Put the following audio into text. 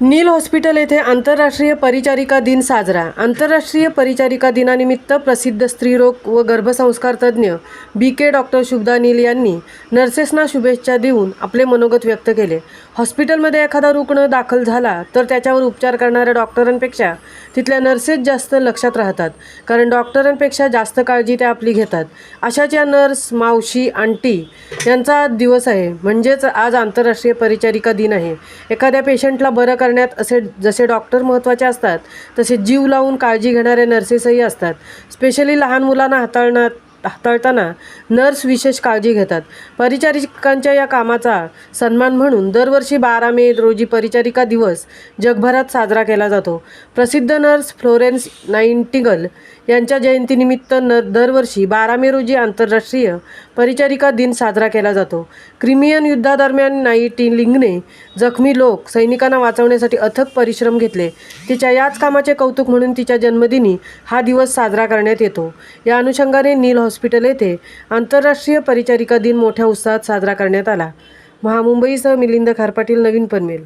नील hospital येथे आंतरराष्ट्रीय परिचारिका दिन साजरा। आंतरराष्ट्रीय परिचारिका दिनानिमित्त प्रसिद्ध स्त्रीरोग व गर्भसंस्कार तज्ज्ञ BK डॉक्टर शुभदा नील यांनी नर्सेसना शुभेच्छा देऊन आपले मनोगत व्यक्त केले। हॉस्पिटलमध्ये एखादा रुग्ण दाखल झाला तर त्याच्यावर उपचार करणाऱ्या डॉक्टरांपेक्षा तिथल्या नर्सेस जास्त लक्षात राहतात, कारण डॉक्टरांपेक्षा जास्त काळजी त्या आपली घेतात। अशाच या नर्स, मावशी, आंटी यांचा आज दिवस आहे, म्हणजेच आज आंतरराष्ट्रीय परिचारिका दिन आहे। एखाद्या पेशंटला बरं करण्यात जसे डॉक्टर महत्त्वाचे असतात, तसे जीव लावून काळजी घेणारे नर्सेसही असतात। स्पेशली लहान मुलांना हाताळताना नर्स विशेष काळजी घेतात। परिचारिकांच्या या कामाचा सन्मान म्हणून दरवर्षी 12 मे रोजी परिचारिका दिवस जगभरात साजरा केला जातो। प्रसिद्ध नर्स फ्लोरेन्स नाइटिंगेल यांच्या जयंतीनिमित्त दरवर्षी 12 मे रोजी आंतरराष्ट्रीय परिचारिका दिन साजरा केला जातो। क्रिमियन युद्धादरम्यान नाइटिंगेलने जखमी लोक सैनिकांना वाचवण्यासाठी अथक परिश्रम घेतले। तिच्या याच कामाचे कौतुक म्हणून तिच्या जन्मदिनी हा दिवस साजरा करण्यात येतो। या अनुषंगाने नील हॉस्पिटल येथे आंतरराष्ट्रीय परिचारिका दिन मोठ्या उत्साहात साजरा करण्यात आला। मुंबईसह मिलिंद खारपाटील, नवीन पनवेल।